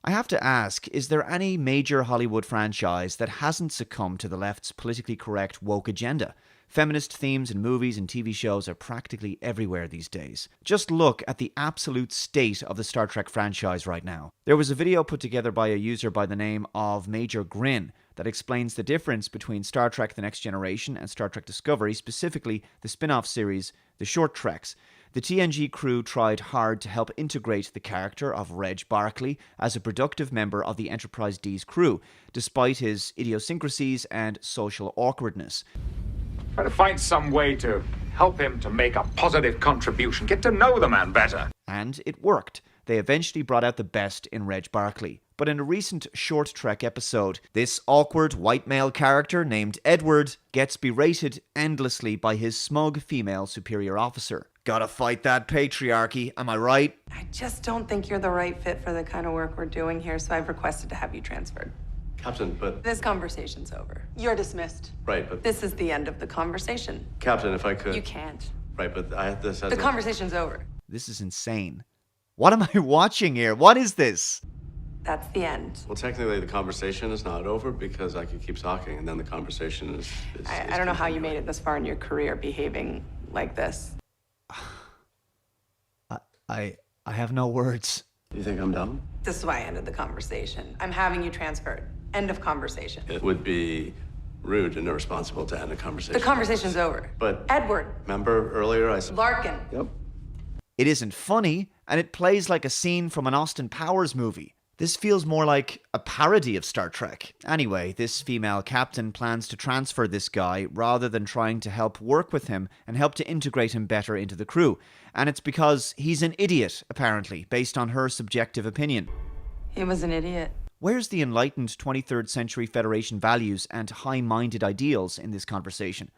I have to ask, is there any major Hollywood franchise that hasn't succumbed to the left's politically correct woke agenda? Feminist themes in movies and TV shows are practically everywhere these days. Just look at the absolute state of the Star Trek franchise right now. There was a video put together by a user by the name of Major Grin that explains the difference between Star Trek The Next Generation and Star Trek Discovery, specifically the spin-off series, The Short Treks. The TNG crew tried hard to help integrate the character of Reg Barclay as a productive member of the Enterprise D's crew, despite his idiosyncrasies and social awkwardness. Try to find some way to help him to make a positive contribution. Get to know the man better. And it worked. They eventually brought out the best in Reg Barclay. But in a recent Short Trek episode, this awkward white male character named Edward gets berated endlessly by his smug female superior officer. Gotta fight that patriarchy, am I right? I just don't think you're the right fit for the kind of work we're doing here, so I've requested to have you transferred. Captain, but... This conversation's over. You're dismissed. Right, but... This is the end of the conversation. Captain, if I could... You can't. Right, but I had this... The conversation's over. This is insane. What am I watching here? What is this? That's the end. Well, technically, the conversation is not over because I could keep talking, and then the conversation is I don't know how you made it this far in your career behaving like this. I have no words. You think I'm dumb? This is why I ended the conversation. I'm having you transferred. End of conversation. It would be rude and irresponsible to end a conversation. The conversation's over. But... Edward. Remember earlier I said... Larkin. Yep. It isn't funny, and it plays like a scene from an Austin Powers movie. This feels more like a parody of Star Trek. Anyway, this female captain plans to transfer this guy rather than trying to help work with him and help to integrate him better into the crew. And it's because he's an idiot, apparently, based on her subjective opinion. He was an idiot. Where's the enlightened 23rd century Federation values and high-minded ideals in this conversation?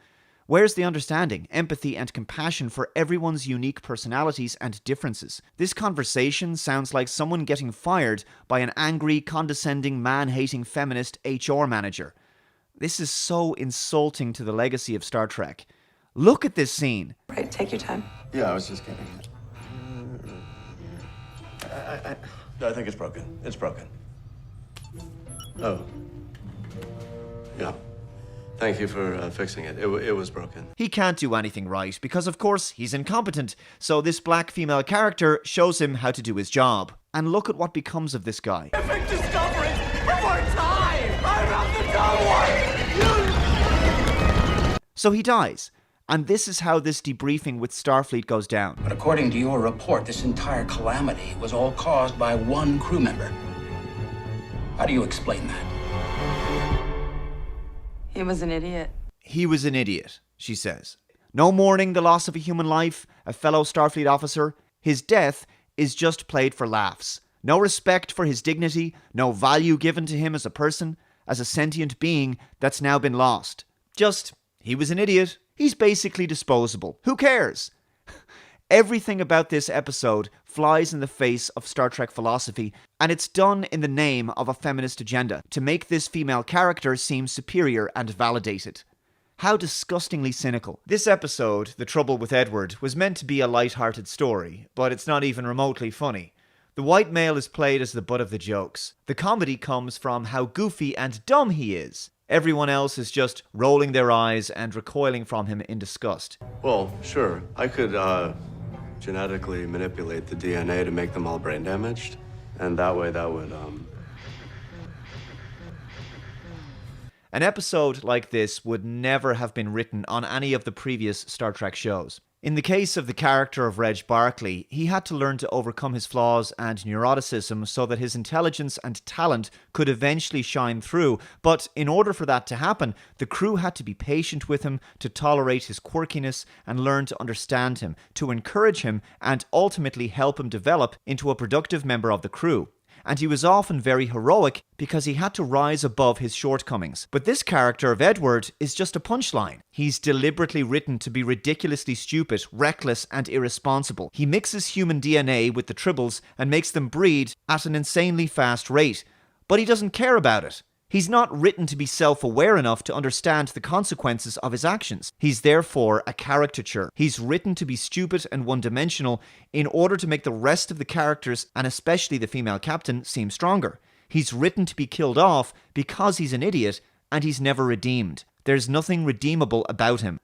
Where's the understanding, empathy, and compassion for everyone's unique personalities and differences? This conversation sounds like someone getting fired by an angry, condescending, man-hating feminist HR manager. This is so insulting to the legacy of Star Trek. Look at this scene. Right, take your time. Yeah, I was just kidding. I think it's broken. It's broken. Oh. Yeah. Thank you for fixing it. It was broken. He can't do anything right because, of course, he's incompetent. So this black female character shows him how to do his job. And look at what becomes of this guy. Epic discoveries of our time! I'm not the dumb one! So he dies. And this is how this debriefing with Starfleet goes down. But according to your report, this entire calamity was all caused by one crew member. How do you explain that? He was an idiot. He was an idiot, she says. No mourning the loss of a human life, a fellow Starfleet officer. His death is just played for laughs. No respect for his dignity, no value given to him as a person, as a sentient being that's now been lost. Just, he was an idiot. He's basically disposable. Who cares? Everything about this episode flies in the face of Star Trek philosophy, and it's done in the name of a feminist agenda to make this female character seem superior and validated. How disgustingly cynical. This episode, The Trouble with Edward, was meant to be a light-hearted story, but it's not even remotely funny. The white male is played as the butt of the jokes. The comedy comes from how goofy and dumb he is. Everyone else is just rolling their eyes and recoiling from him in disgust. Well, sure. I could, genetically manipulate the DNA to make them all brain damaged. And that way that would, An episode like this would never have been written on any of the previous Star Trek shows. In the case of the character of Reg Barclay, he had to learn to overcome his flaws and neuroticism so that his intelligence and talent could eventually shine through. But in order for that to happen, the crew had to be patient with him, to tolerate his quirkiness and learn to understand him, to encourage him and ultimately help him develop into a productive member of the crew. And he was often very heroic because he had to rise above his shortcomings. But this character of Edward is just a punchline. He's deliberately written to be ridiculously stupid, reckless, and irresponsible. He mixes human DNA with the tribbles and makes them breed at an insanely fast rate. But he doesn't care about it. He's not written to be self-aware enough to understand the consequences of his actions. He's therefore a caricature. He's written to be stupid and one-dimensional in order to make the rest of the characters, and especially the female captain, seem stronger. He's written to be killed off because he's an idiot, and he's never redeemed. There's nothing redeemable about him.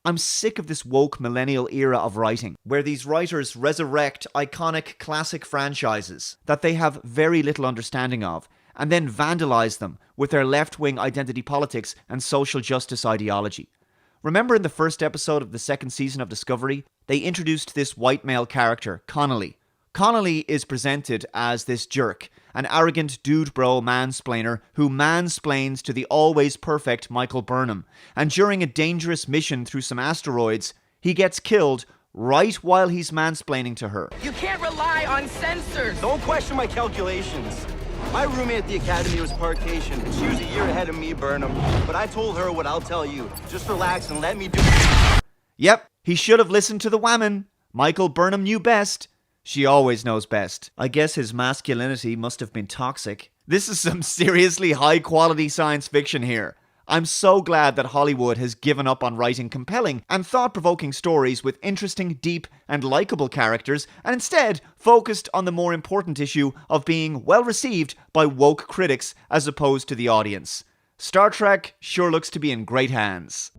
I'm sick of this woke millennial era of writing, where these writers resurrect iconic classic franchises that they have very little understanding of, and then vandalize them with their left-wing identity politics and social justice ideology. Remember in the first episode of the second season of Discovery, they introduced this white male character, Connolly. Connolly is presented as this jerk, an arrogant dude bro mansplainer who mansplains to the always perfect Michael Burnham, and during a dangerous mission through some asteroids, he gets killed right while he's mansplaining to her. You can't rely on sensors. Don't question my calculations. My roommate at the academy was Parkation. She was a year ahead of me, Burnham. But I told her what I'll tell you. Just relax and let me do it. Yep, he should have listened to the woman. Michael Burnham knew best. She always knows best. I guess his masculinity must have been toxic. This is some seriously high-quality science fiction here. I'm so glad that Hollywood has given up on writing compelling and thought-provoking stories with interesting, deep, and likable characters, and instead focused on the more important issue of being well-received by woke critics as opposed to the audience. Star Trek sure looks to be in great hands.